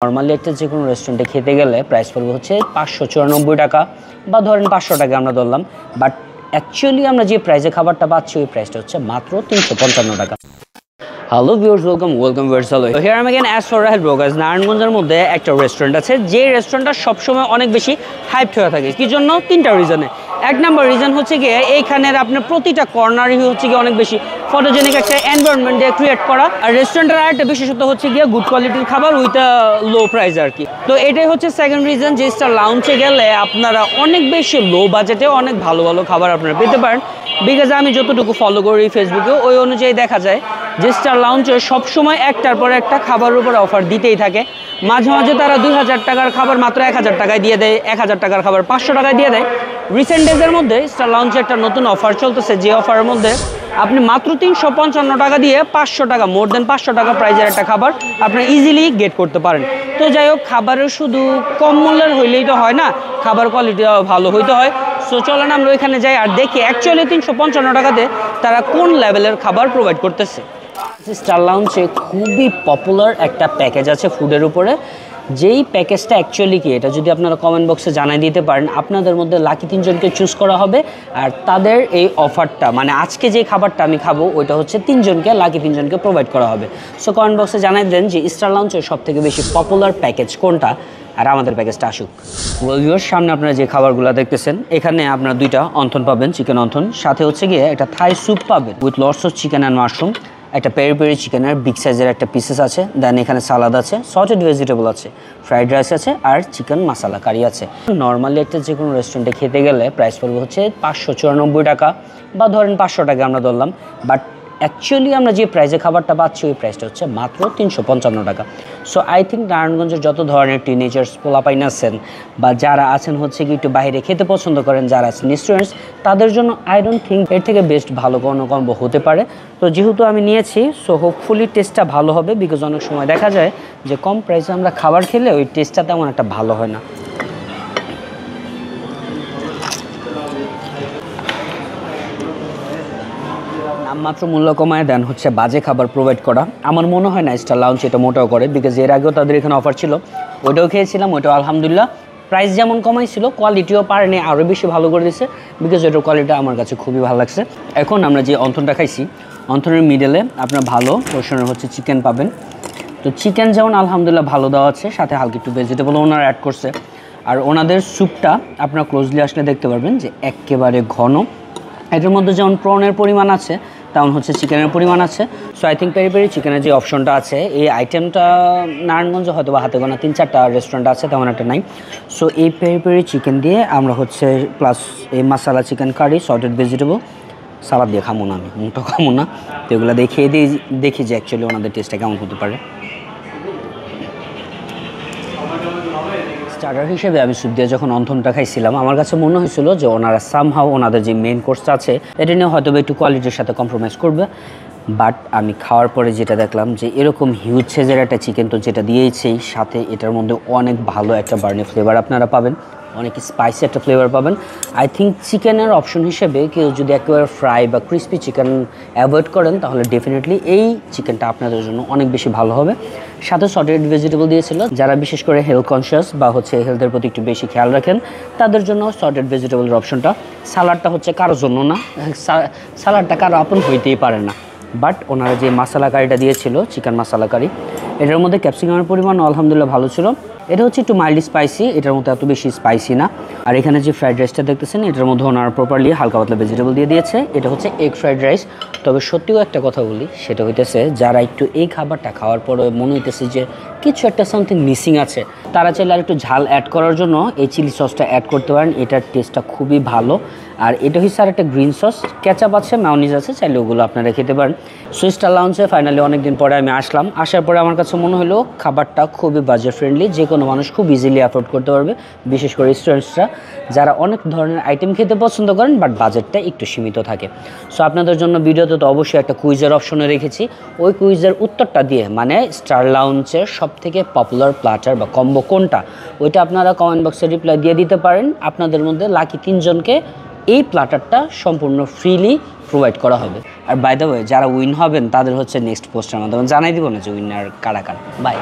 Normally একটা যে কোনো রেস্টুরেন্টে খেতে গেলে প্রাইস পড়বে হচ্ছে 594 টাকা বা ধরেন 500 টাকা আমরা ধরলাম, বাট অ্যাকচুয়ালি আমরা যে প্রাইসে খাবারটা পাচ্ছি ওই প্রাইসটা হচ্ছে মাত্র 355 টাকা। Hello viewers, welcome viewers. Hello, here I am again as for Rahel bro. Guys, নারায়ণগঞ্জের মধ্যে একটা রেস্টুরেন্ট আছে যে রেস্টুরেন্টটা সবসময় অনেক বেশি হাইপড হয়ে থাকে। কি জন্য? তিনটা রিজনে। এক নাম্বার রিজন হচ্ছে গিয়ে এইখানের আপনার প্রতিটা কর্নারই হচ্ছে গিয়ে অনেক বেশি ফটোজেনিক একটা এনভায়রনমেন্ট দিয়ে ক্রিয়েট করা। আর রেস্টুরেন্টের আরেকটা বিশেষত হচ্ছে গিয়ে গুড কোয়ালিটির খাবার উইথ লো প্রাইস আর কি। তো এটাই হচ্ছে সেকেন্ড রিজন যে স্টার লাউঞ্জে গেলে আপনারা অনেক বেশি লো বাজেটে অনেক ভালো ভালো খাবার আপনারা পেতে পারেন। বিকজ আমি যতটুকু ফলো করি ফেসবুকে ওই অনুযায়ী দেখা যায় যে স্টার লাউঞ্জে সবসময় একটার পর একটা খাবারের উপরে অফার দিতেই থাকে। মাঝে মাঝে তারা 2000 টাকার খাবার মাত্র 1000 টাকায় দিয়ে দেয়, 1000 টাকার খাবার 500 টাকায় দিয়ে দেয়। রিসেন্ট ডেজের মধ্যে স্টার লাউঞ্জে একটা নতুন অফার চলতেছে, যে অফারের মধ্যে আপনি মাত্র 355 টাকা দিয়ে 500 টাকা, মোর দেন 500 টাকা প্রাইজের একটা খাবার আপনি ইজিলি গেট করতে পারেন। তো যাই হোক, খাবারের শুধু কম মূল্যের হইলেই তো হয় না, খাবার কোয়ালিটি ভালো হইতে হয়। সো চলেন আমরা ওইখানে যাই আর দেখি অ্যাকচুয়ালি 355 টাকাতে তারা কোন লেভেলের খাবার প্রোভাইড করতেছে। স্টার লাউঞ্জে খুবই পপুলার একটা প্যাকেজ আছে ফুডের উপরে, যেই প্যাকেজটা অ্যাকচুয়ালি কি এটা যদি আপনারা কমেন্ট বক্সে জানাই দিতে পারেন, আপনাদের মধ্যে লাকি 3 জনকে চুজ করা হবে। আর তাদের এই অফারটা মানে আজকে যে খাবারটা আমি খাবো ওইটা হচ্ছে 3 জনকে, লাকি 3 জনকে প্রোভাইড করা হবে। সো কমেন্ট বক্সে জানাই দেন যে স্টার লাউঞ্জের সবথেকে বেশি পপুলার প্যাকেজ কোনটা আর আমাদের প্যাকেজটা আসুক। ওয়েল ভিউয়ার্স, সামনে আপনারা যে খাবারগুলো দেখতেছেন এখানে আপনারা 2টা অন্থন পাবেন, চিকেন অন্থন, সাথে হচ্ছে গিয়ে একটা থাই স্যুপ পাবেন with lots of chicken and mushroom, একটা পেরি পেরি চিকেনের বিগ সাইজের একটা পিসেস আছে, দেন এখানে সালাদ আছে, সটেড ভেজিটেবল আছে, ফ্রাইড রাইস আছে আর চিকেন মশলা কারি আছে। নর্মালি একটা যে কোনো রেস্টুরেন্টে খেতে গেলে প্রাইস পড়বে হচ্ছে 594 টাকা বা ধরেন 500 টাকা আমরা ধরলাম, বাট অ্যাকচুয়ালি আমরা যে প্রাইসে খাবারটা পাচ্ছি ওই প্রাইসটা হচ্ছে মাত্র 355 টাকা। সো আই থিঙ্ক নারায়ণগঞ্জের যত ধরনের টিনেজার্স পোলাপাইন আছেন বা যারা আছেন হচ্ছে কি একটু বাইরে খেতে পছন্দ করেন, যারা আছেন স্টুডেন্টস, তাদের জন্য আই ডোন্ট থিঙ্ক এর থেকে বেস্ট ভালো কোনো কম্বো হতে পারে। তো যেহেতু আমি নিয়েছি সো হোপফুলি টেস্টটা ভালো হবে, বিকজ অনেক সময় দেখা যায় যে কম প্রাইসে আমরা খাবার খেলে ওই টেস্টটা তেমন একটা ভালো হয় না। নামমাত্র মূল্য কমায় দেন হচ্ছে বাজে খাবার প্রোভাইড করা। আমার মনে হয় না স্টার লাউঞ্জ এটা মোটাও করে, বিকজ এর আগেও তাদের এখানে অফার ছিল, ওইটাও খেয়েছিলাম, ওইটাও আলহামদুলিল্লাহ প্রাইস যেমন কমাইছিল কোয়ালিটিও পারেনি আরও বেশি ভালো করে দিচ্ছে, বিকজ ওইটার কোয়ালিটি আমার কাছে খুবই ভালো লাগছে। এখন আমরা যে অন্থনটা খাইছি, অন্থনের মিডলে আপনার ভালো পোর্শনের হচ্ছে চিকেন পাবেন। তো চিকেন যেমন আলহামদুলিল্লাহ ভালো দেওয়া আছে, সাথে হালকা একটু ভেজিটেবল ওনারা অ্যাড করছে। আর ওনাদের স্যুপটা আপনারা ক্লোজলি আসলে দেখতে পারবেন যে একেবারে ঘন, এটার মধ্যে যেমন প্রনের পরিমাণ আছে তেমন হচ্ছে চিকেনের পরিমাণ আছে। So I think peri peri চিকেনের যে অপশনটা আছে এই আইটেমটা নারায়ণগঞ্জে হয়তো বা হাতে গোনা 3-4টা রেস্টুরেন্ট আছে, তেমন একটা নাই। সো এই পেরি পেরি চিকেন দিয়ে আমরা হচ্ছে প্লাস এই মশলা চিকেন কারি, সটেড ভেজিটেবল, সালাদ দিয়ে খামো না, আমি মুখটা খামো না, তো এগুলো দেখিয়ে দেখি যে অ্যাকচুয়ালি ওনাদের টেস্টটা কেমন হতে পারে। স্টার্টার হিসেবে আমি স্যুপ দিয়ে যখন অন্থনটা খাইছিলাম আমার কাছে মনে হয়েছিল যে ওনারা সামহাও ওনাদের যে মেন কোর্সটা আছে এটা নিয়ে হয়তো একটু কোয়ালিটির সাথে কম্প্রোমাইজ করবে, বাট আমি খাওয়ার পরে যেটা দেখলাম যে এরকম হিউজ সাইজের একটা চিকেন তো যেটা দিয়েছেই, সাথে এটার মধ্যে অনেক ভালো একটা বার্নি ফ্লেভার আপনারা পাবেন, অনেক স্পাইসি একটা ফ্লেভার পাবেন। আই থিঙ্ক চিকেনের অপশন হিসেবে কেউ যদি একেবারে ফ্রাই বা ক্রিস্পি চিকেন অ্যাভয়েড করেন তাহলে ডেফিনেটলি এই চিকেনটা আপনাদের জন্য অনেক বেশি ভালো হবে। সাথে সটেড ভেজিটেবল দিয়েছিল, যারা বিশেষ করে হেলথ কনসিয়াস বা হচ্ছে হেলথের প্রতি একটু বেশি খেয়াল রাখেন তাদের জন্য সটেড ভেজিটেবলের অপশনটা। সালাডটা হচ্ছে কারোর জন্য না, সালাডটা কারো আপন হইতেই পারে না, বাট ওনারা যে মশলা কারিটা দিয়েছিল চিকেন মশলা কারি, এটার মধ্যে ক্যাপসিকামের পরিমাণ আলহামদুলিল্লাহ ভালো ছিল। এটা হচ্ছে একটু মাইল্ডলি স্পাইসি, এটার মধ্যে এত বেশি স্পাইসি না। আর এখানে যে ফ্রাইড রাইসটা দেখতেছেন এটার মধ্যে ওনারা প্রপারলি হালকা পাতলা ভেজিটেবল দিয়ে দিয়েছে, এটা হচ্ছে এগ ফ্রাইড রাইস। তবে সত্যিও একটা কথা বলি, সেটা হইতেছে যারা একটু এই খাবারটা খাওয়ার পরে মনে হইতেছে যে কিছু একটা সামথিং মিসিং আছে, তারা চাইলে আর একটু ঝাল অ্যাড করার জন্য এই চিলি সসটা অ্যাড করতে পারেন, এটার টেস্টটা খুবই ভালো। আর এটা হচ্ছে আর একটা গ্রিন সস, ক্যাচাপ আছে, মায়োনিজ আছে, চাইলে ওগুলো আপনারা খেতে পারেন। সো স্টার লাউঞ্জে ফাইনালি অনেকদিন পরে আমি আসলাম, আসার পরে আমার কাছে মনে হলো খাবারটা খুবই বাজেট ফ্রেন্ডলি, যে কোনো মানুষ খুব ইজিলি অ্যাফোর্ড করতে পারবে, বিশেষ করে স্টুডেন্টসরা যারা অনেক ধরনের আইটেম খেতে পছন্দ করেন বাট বাজেটটা একটু সীমিত থাকে। সো আপনাদের জন্য ভিডিওতে তো অবশ্যই একটা কুইজের অপশনে রেখেছি, ওই কুইজের উত্তরটা দিয়ে মানে স্টার লাউঞ্জের সবথেকে পপুলার প্ল্যাটার বা কম্বো কোনটা ওইটা আপনারা কমেন্ট বক্সে রিপ্লাই দিয়ে দিতে পারেন। আপনাদের মধ্যে লাকি 3 জনকে এই প্ল্যাটারটা সম্পূর্ণ ফ্রিলি প্রোভাইড করা হবে। আর বাই দ্য ওয়ে যারা উইন হবেন তাদের হচ্ছে নেক্সট পোস্টের মাধ্যমে জানাই দিব না যে উইনার কারা কারা। বাই।